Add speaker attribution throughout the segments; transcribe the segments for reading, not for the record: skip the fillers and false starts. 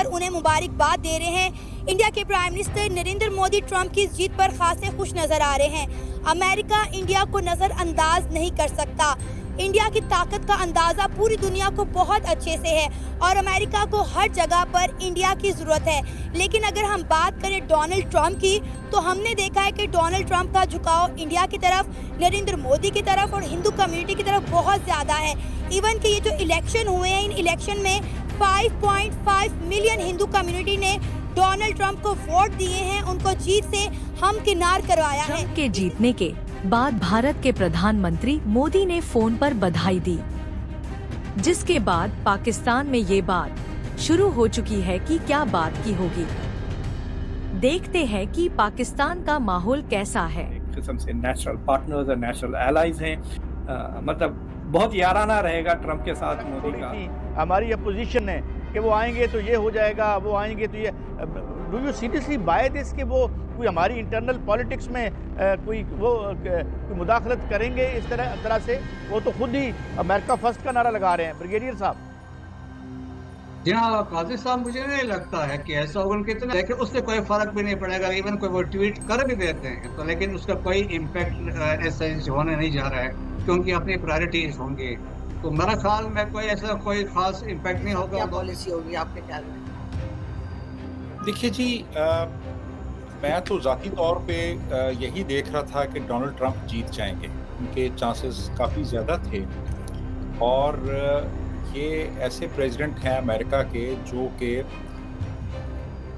Speaker 1: पर उन्हें मुबारकबाद दे रहे हैं। इंडिया के prime minister Narendra Modi Trump की इस जीत पर खासे खुश नजर आ रहे हैं। अमेरिका इंडिया को नजरअंदाज नहीं कर सकता। इंडिया की ताकत का अंदाजा पूरी दुनिया को बहुत अच्छे से है और अमेरिका को हर जगह पर इंडिया की जरूरत है। लेकिन अगर हम बात करें डोनाल्ड ट्रंप की, तो हमने देखा है कि डोनाल्ड ट्रंप का झुकाव इंडिया की तरफ, नरेंद्र मोदी की तरफ और हिंदू कम्युनिटी की तरफ बहुत ज्यादा है। इवन कि ये जो इलेक्शन हुए हैं, इन इलेक्शन में 5.5 मिलियन हिंदू कम्युनिटी ने डोनाल्ड ट्रंप को वोट दिए हैं, उनको जीत से हमकिनार करवाया है।
Speaker 2: ट्रंप के जीतने के बाद भारत के प्रधानमंत्री मोदी ने फोन पर बधाई दी, जिसके बाद पाकिस्तान में ये बात शुरू हो चुकी है कि क्या बात की होगी। देखते हैं कि पाकिस्तान का माहौल कैसा है।
Speaker 3: एक किस्म से नेचुरल पार्टनर्स और नेचुरल एलाइज हैं। मतलब बहुत याराना रहेगा ट्रंप के साथ मोदी का।
Speaker 4: हमारी अपोजिशन है कि वो आएंगे तो ये हो जाएगा, वो आएंगे तो ये। Do you seriously buy this कि वो कोई हमारी इंटरनल पॉलिटिक्स में कोई मुदाखलत करेंगे इस तरह से? वो तो खुद ही अमेरिका फर्स्ट का नारा लगा रहे हैं। ब्रिगेडियर साहब।
Speaker 5: जी हाँ काजी साहब, मुझे नहीं लगता है कि ऐसा होगा उनके इतना, लेकिन उससे कोई फर्क भी नहीं पड़ेगा। इवन कोई वो ट्वीट कर भी देते हैं तो लेकिन उसका कोई इम्पैक्ट ऐसा होने नहीं जा रहा है, क्योंकि अपनी प्रायोरिटीज होंगी। तो मेरा ख्याल में कोई ऐसा कोई खास इम्पैक्ट नहीं होगा।
Speaker 6: क्या पॉलिसी होगी आपके ख्याल में?
Speaker 7: देखिए जी, मैं तो ज़ाती तौर पे यही देख रहा था कि डोनाल्ड ट्रंप जीत जाएंगे। उनके चांसेस काफ़ी ज़्यादा थे और ये ऐसे प्रेसिडेंट हैं अमेरिका के जो कि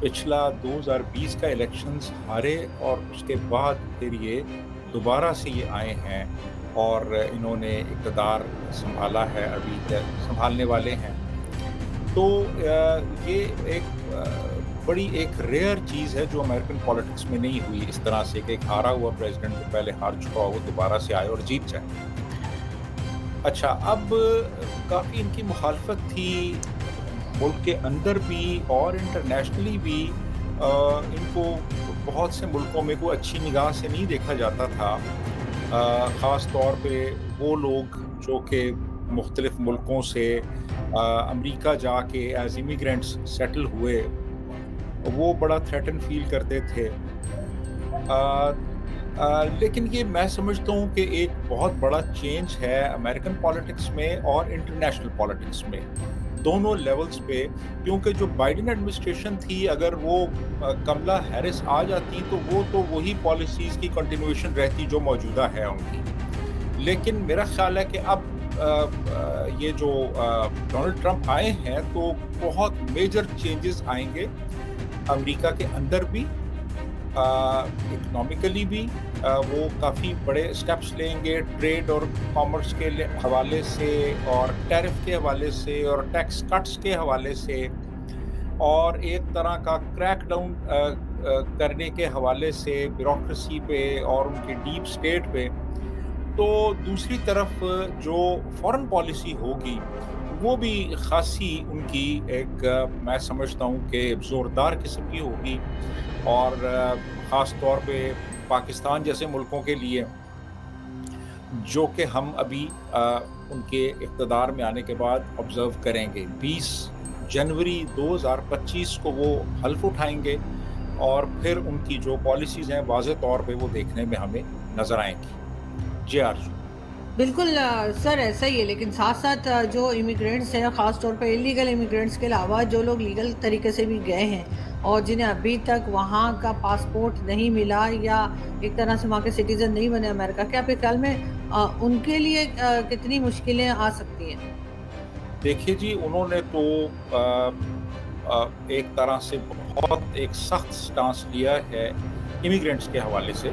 Speaker 7: पिछला 2020 का इलेक्शंस हारे और उसके बाद फिर ये दोबारा से ये आए हैं और इन्होंने इक़्तिदार संभाला है, अभी संभालने वाले हैं। तो ये एक बड़ी एक रेयर चीज़ है जो अमेरिकन पॉलिटिक्स में नहीं हुई इस तरह से कि एक हारा हुआ प्रेसिडेंट जो पहले हार चुका हो दोबारा से आए और जीत जाए। अच्छा, अब काफ़ी इनकी मुखालफत थी मुल्क के अंदर भी और इंटरनेशनली भी। इनको बहुत से मुल्कों में कोई अच्छी निगाह से नहीं देखा जाता था, ख़ास तौर पे वो लोग जो कि मुख्तलिफ़ मुल्कों से अमेरिका जाके एज इमिग्रेंट्स सेटल हुए, वो बड़ा थ्रेटन फील करते थे। लेकिन ये मैं समझता हूँ कि एक बहुत बड़ा चेंज है अमेरिकन पॉलिटिक्स में और इंटरनेशनल पॉलिटिक्स में, दोनों लेवल्स पे। क्योंकि जो बाइडेन एडमिनिस्ट्रेशन थी, अगर वो कमला हैरिस आ जाती तो वही पॉलिसीज़ की कंटिन्यूएशन रहती जो मौजूदा है उनकी। लेकिन मेरा ख्याल है कि अब ये जो डोनाल्ड ट्रंप आए हैं तो बहुत मेजर चेंजेस आएंगे अमेरिका के अंदर भी, इकोनॉमिकली भी। वो काफ़ी बड़े स्टेप्स लेंगे ट्रेड और कॉमर्स के हवाले से और टैरिफ के हवाले से और टैक्स कट्स के हवाले से और एक तरह का क्रैक डाउन करने के हवाले से ब्यूरोक्रेसी पे और उनकी डीप स्टेट पे। तो दूसरी तरफ जो फॉरेन पॉलिसी होगी वो भी खासी उनकी एक मैं समझता हूँ कि ज़ोरदार किस्म की होगी और ख़ास तौर पे पाकिस्तान जैसे मुल्कों के लिए, जो कि हम अभी उनके इक़्तिदार में आने के बाद ऑब्ज़र्व करेंगे। 20 जनवरी 2025 को वो हल्फ उठाएंगे और फिर उनकी जो पॉलिसीज़ हैं वाज़े तौर पे वो देखने में हमें नज़र आएंगी। जी आरजू।
Speaker 6: बिल्कुल सर, ऐसा ही है। लेकिन साथ साथ जो इमिग्रेंट्स हैं, ख़ास तौर पे इलीगल इमिग्रेंट्स के अलावा जो लोग लीगल तरीके से भी गए हैं और जिन्हें अभी तक वहाँ का पासपोर्ट नहीं मिला या एक तरह से वहाँ के सिटीज़न नहीं बने अमेरिका के, आपके ख्याल में उनके लिए कितनी मुश्किलें आ सकती हैं?
Speaker 7: देखिए जी, उन्होंने तो एक तरह से बहुत एक सख्त स्टांस लिया है इमिग्रेंट्स के हवाले से।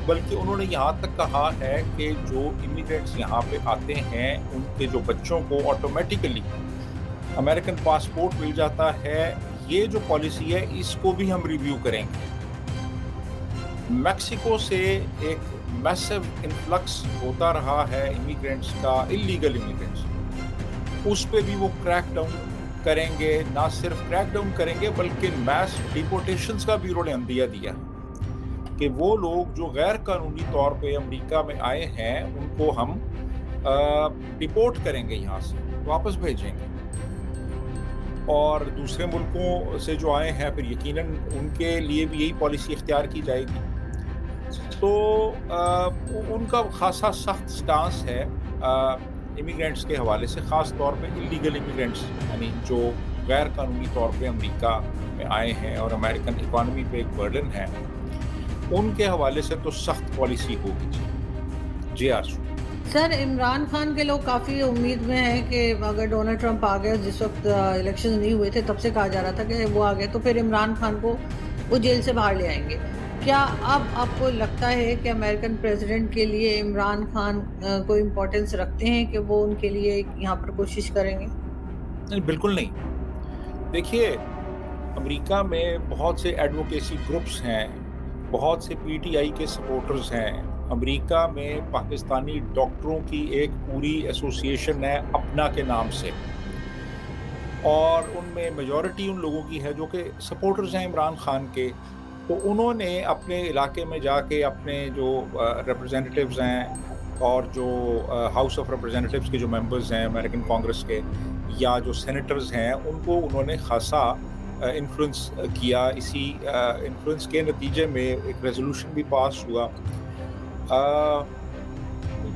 Speaker 7: बल्कि उन्होंने यहाँ तक कहा है कि जो इमिग्रेंट्स यहाँ पे आते हैं उनके जो बच्चों को ऑटोमेटिकली अमेरिकन पासपोर्ट मिल जाता है। ये जो पॉलिसी है इसको भी हम रिव्यू करेंगे। मैक्सिको से एक मैसिव इन्फ्लक्स होता रहा है इमिग्रेंट्स का, इलीगल इमिग्रेंट्स, उस पे भी वो क्रैक डाउन करेंगे। ना सिर्फ क्रैक डाउन करेंगे बल्कि मैस डिपोर्टेशंस का भी उन्होंने अंदिया दिया कि वो लोग जो गैर कानूनी तौर पे अमेरिका में आए हैं उनको हम डिपोर्ट करेंगे, यहाँ से वापस भेजेंगे। और दूसरे मुल्कों से जो आए हैं फिर यकीनन उनके लिए भी यही पॉलिसी इख्तियार की जाएगी। तो उनका खासा सख्त स्टांस है इमिग्रेंट्स के हवाले से, ख़ास तौर पे इलीगल इमिग्रेंट्स, यानी जो गैर कानूनी तौर पे अमेरिका में आए हैं और अमेरिकन इकॉनमी पे एक बर्डन है, उनके हवाले से तो सख्त पॉलिसी होगी। जी आशु
Speaker 6: सर, इमरान खान के लोग काफ़ी उम्मीद में हैं कि अगर डोनाल्ड ट्रंप आ गया, जिस वक्त इलेक्शन नहीं हुए थे तब से कहा जा रहा था कि वो आ गए तो फिर इमरान खान को वो जेल से बाहर ले आएंगे। क्या अब आपको लगता है कि अमेरिकन प्रेसिडेंट के लिए इमरान खान को इम्पोर्टेंस रखते हैं कि वो उनके लिए यहाँ पर कोशिश करेंगे?
Speaker 7: नहीं, बिल्कुल नहीं। देखिए, अमेरिका में बहुत से एडवोकेसी ग्रुप्स हैं, बहुत से पीटीआई के सपोर्टर्स हैं। अमेरिका में पाकिस्तानी डॉक्टरों की एक पूरी एसोसिएशन है अपना के नाम से, और उनमें मेजॉरिटी उन लोगों की है जो कि सपोर्टर्स हैं इमरान खान के। तो उन्होंने अपने इलाके में जाके अपने जो रिप्रेजेंटेटिव्स हैं और जो हाउस ऑफ रिप्रेजेंटेटिव्स के जो मेंबर्स हैं अमेरिकन कांग्रेस के, या जो सेनेटर्स हैं, उनको उन्होंने खासा इन्फ्लुएंस किया। इसी इन्फ्लुएंस के नतीजे में एक रेजोल्यूशन भी पास हुआ।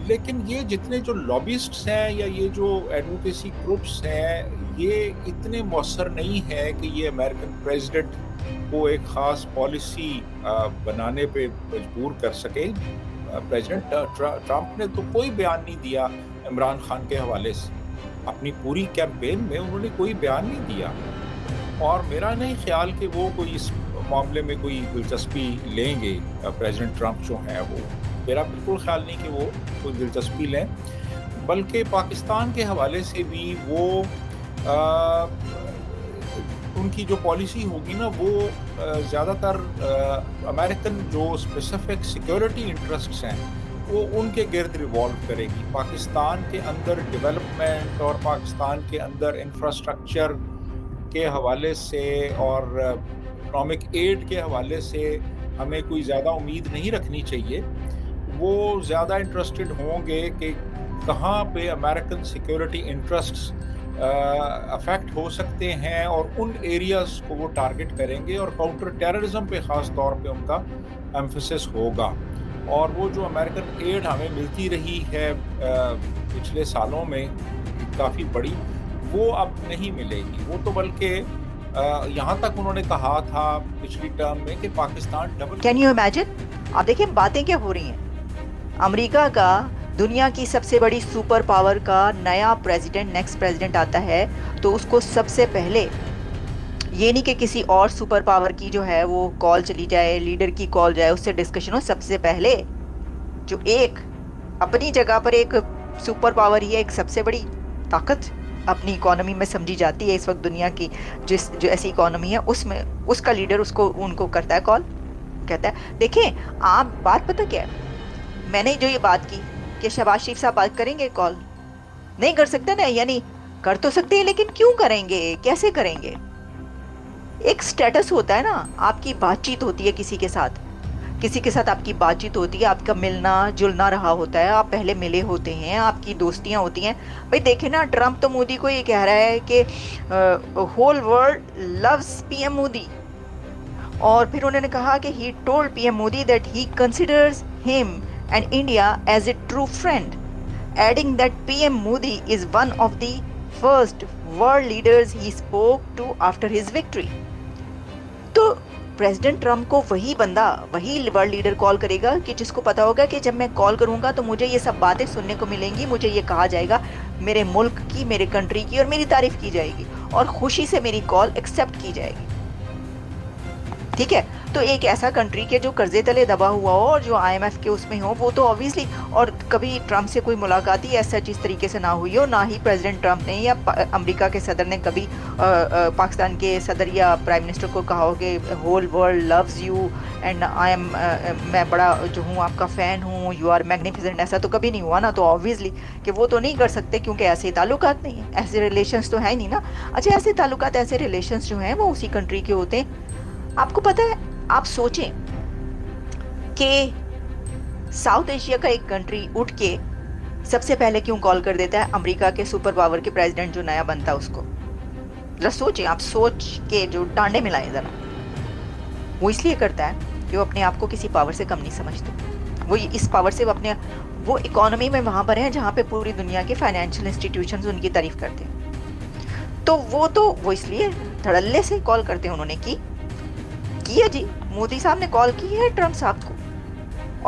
Speaker 7: लेकिन ये जितने जो लॉबिस्ट्स हैं या ये जो एडवोकेसी ग्रुप्स हैं, ये इतने मौसर नहीं है कि ये अमेरिकन प्रेसिडेंट को एक ख़ास पॉलिसी बनाने पे मजबूर कर सके। प्रेसिडेंट ट्रंप ने तो कोई बयान नहीं दिया इमरान खान के हवाले से, अपनी पूरी कैंपेन में उन्होंने कोई बयान नहीं दिया, और मेरा नहीं ख्याल कि वो कोई इस मामले में कोई दिलचस्पी लेंगे। प्रेसिडेंट ट्रंप जो हैं, वो मेरा बिल्कुल ख्याल नहीं कि वो कोई दिलचस्पी लें, बल्कि पाकिस्तान के हवाले से भी वो उनकी जो पॉलिसी होगी ना, वो ज़्यादातर अमेरिकन जो स्पेसिफिक सिक्योरिटी इंटरेस्ट्स हैं वो उनके गिर्द रिवॉल्व करेगी। पाकिस्तान के अंदर डेवलपमेंट और पाकिस्तान के अंदर इंफ्रास्ट्रक्चर के हवाले से और इकनॉमिक एड के हवाले से हमें कोई ज़्यादा उम्मीद नहीं रखनी चाहिए। वो ज़्यादा इंटरेस्टेड होंगे कि कहाँ पे अमेरिकन सिक्योरिटी इंटरेस्ट्स अफेक्ट हो सकते हैं, और उन एरियाज़ को वो टारगेट करेंगे, और काउंटर टेररिज्म पे ख़ास तौर पे उनका एम्फेसिस होगा। और वो जो अमेरिकन एड हमें मिलती रही है पिछले सालों में काफ़ी बड़ी, वो अब नहीं मिलेगी। वो तो बल्कि यहाँ तक उन्होंने कहा था पिछली टर्म में कि Pakistan double.
Speaker 8: Can you imagine? आप देखिए बातें क्या हो रही हैं। अमेरिका का, दुनिया की सबसे बड़ी सुपर पावर का नया प्रेसिडेंट, नेक्स्ट प्रेसिडेंट आता है, तो उसको सबसे पहले, ये नहीं कि किसी और सुपर पावर की जो है वो कॉल चली जाए, लीडर की कॉल जाए, उससे डिस्कशन हो। सबसे पहले जो एक अपनी जगह पर एक सुपर पावर ही है, एक सबसे बड़ी ताकत अपनी इकोनॉमी में समझी जाती है इस वक्त दुनिया की, जो ऐसी इकोनॉमी है उसमें उसका लीडर उनको करता है कॉल, कहता है। देखें, आप बात पता क्या है, मैंने जो ये बात की कि शहबाज शरीफ साहब बात करेंगे कॉल, नहीं कर सकते ना, यानी कर तो सकते हैं लेकिन क्यों करेंगे, कैसे करेंगे? एक स्टेटस होता है ना, आपकी बातचीत होती है किसी के साथ आपकी बातचीत होती है, आपका मिलना जुलना रहा होता है, आप पहले मिले होते हैं, आपकी दोस्तियां होती हैं। भाई देखे ना, ट्रंप तो मोदी को ये कह रहा है कि whole world loves PM Modi, और फिर उन्होंने कहा कि he told PM Modi that he considers him and India as a true friend, adding that PM Modi is one of the first world leaders he spoke to after his victory. तो president Trump को वही बंदा, वही world leader call करेगा कि जिसको पता होगा कि जब मैं कॉल करूंगा तो मुझे ये सब बातें सुनने को मिलेंगी, मुझे ये कहा जाएगा, मेरे मुल्क की, मेरे कंट्री की, और मेरी तारीफ की जाएगी, और खुशी से मेरी कॉल एक्सेप्ट की जाएगी। ठीक है, तो एक ऐसा कंट्री के जो कर्जे तले दबा हुआ हो और जो IMF के उसमें हो, वो तो ऑब्वियसली, और कभी ट्रंप से कोई मुलाकात ही ऐसा इस तरीके से ना हुई हो, ना ही प्रेसिडेंट ट्रंप ने या अमेरिका के सदर ने कभी पाकिस्तान के सदर या प्राइम मिनिस्टर को कहा हो कि whole world loves you and मैं बड़ा जो हूँ आपका फ़ैन हूँ, यू आर मैग्निफिसेंट, ऐसा तो कभी नहीं हुआ ना। तो ऑब्वियसली कि वो तो नहीं कर सकते, क्योंकि ऐसे ताल्लुकात नहीं है, ऐसे रिलेशंस तो है नहीं ना। अच्छा, ऐसे ताल्लुकात, ऐसे रिलेशंस जो हैं वो उसी कंट्री के होते हैं। आपको पता है, आप सोचें कि साउथ एशिया का एक कंट्री उठ के सबसे पहले क्यों कॉल कर देता है अमेरिका के सुपर पावर के प्रेसिडेंट जो नया बनता है उसको? जरा सोचिए, आप सोच के जो डांडे मिलाएं जरा। वो इसलिए करता है कि वो अपने आप को किसी पावर से कम नहीं समझते। वो इस पावर से वो इकोनॉमी में वहां पर है जहां पे पूरी दुनिया के फाइनेंशियल इंस्टीट्यूशंस उनकी तारीफ करते हैं। तो वो इसलिए धड़ल्ले से कॉल करते हैं। उन्होंने की है जी, मोदी साहब ने कॉल की है ट्रम्प साहब को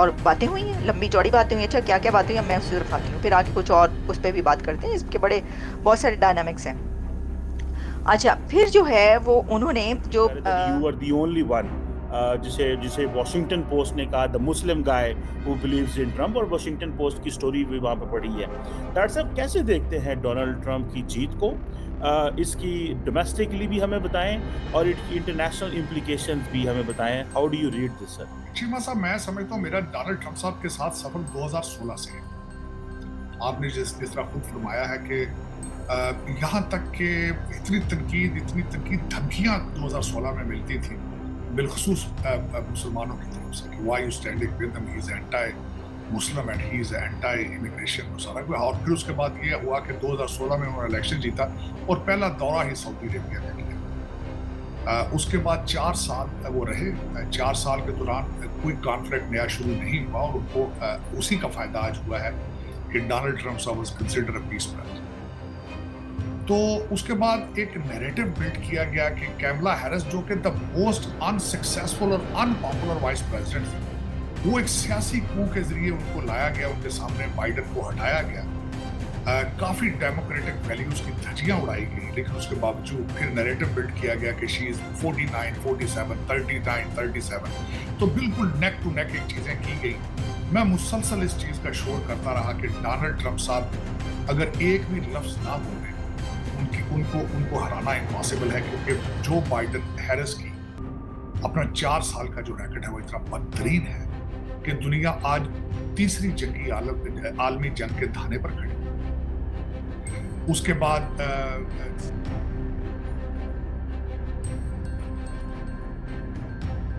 Speaker 8: और बातें हुई हैं, लंबी चौड़ी बातें हुई हैं। अच्छा, क्या क्या बातें हुई हैं मैं उसे दिखाती हूँ, फिर आगे कुछ और उस पर भी बात करते हैं। इसके बहुत सारे डायनामिक्स हैं। अच्छा, फिर जो है वो उन्होंने जो
Speaker 9: you are the only one, जिसे वॉशिंगटन पोस्ट ने कहा the Muslim guy who believes in Trump, और वॉशिंगटन पोस्ट की स्टोरी भी वहाँ पे पड़ी है। डॉक्टर साहब, कैसे देखते हैं डोनाल्ड ट्रम्प की जीत को? इसकी डोमेस्टिकली भी हमें बताएं और इसकी इंटरनेशनल इम्प्लीकेशंस भी हमें बताएं। How do you read this sir?
Speaker 10: Cheema साहब, मैं समझता हूँ मेरा डोनाल्ड ट्रम्प साहब के साथ सफर 2016 से है। आपने जिस तरह खुद फरमाया है कि यहाँ तक कि इतनी तनकीद धमकियाँ 2016 में मिलती थी, बिलखसूस मुसलमानों की तरफ से, कि why you standing with him, he is anti Muslim and he is anti immigration सारा कुछ। और फिर उसके बाद ये हुआ कि 2016 में उन्होंने इलेक्शन जीता और पहला दौरा ही सऊदी अरेबिया का किया। उसके बाद 4 साल वो रहे। 4 साल के दौरान कोई कॉन्फ्लिक्ट नया शुरू नहीं हुआ और उनको उसी का फायदा आज हुआ है कि डोनाल्ड ट्रम्प साहब was considered a peace president. तो उसके बाद एक नैरेटिव बिल्ड किया गया कि कैमला हैरिस, जो कि द मोस्ट अनसक्सेसफुल और अनपॉपुलर वाइस प्रेसिडेंट थी, वो एक सियासी कू के जरिए उनको लाया गया, उनके सामने बाइडन को हटाया गया। काफी डेमोक्रेटिक वैल्यूज की धज्जियां उड़ाई गई, लेकिन उसके बावजूद फिर नैरेटिव बिल्ड किया गया कि शी इज 49, 47, 39, 37। तो बिल्कुल नेक टू नेक एक चीजें की गई। मैं मुसलसल इस चीज का शोर करता रहा कि डोनाल्ड ट्रम्प साहब अगर एक भी लफ्ज ना बोले, उनको हराना इम्पॉसिबल है, क्योंकि जो बाइडन हैरिस की अपना 4 साल का जो रैकेट है वो इतना बदतरीन है कि दुनिया आज तीसरी आलमी जंग के धाने पर खड़ी। उसके बाद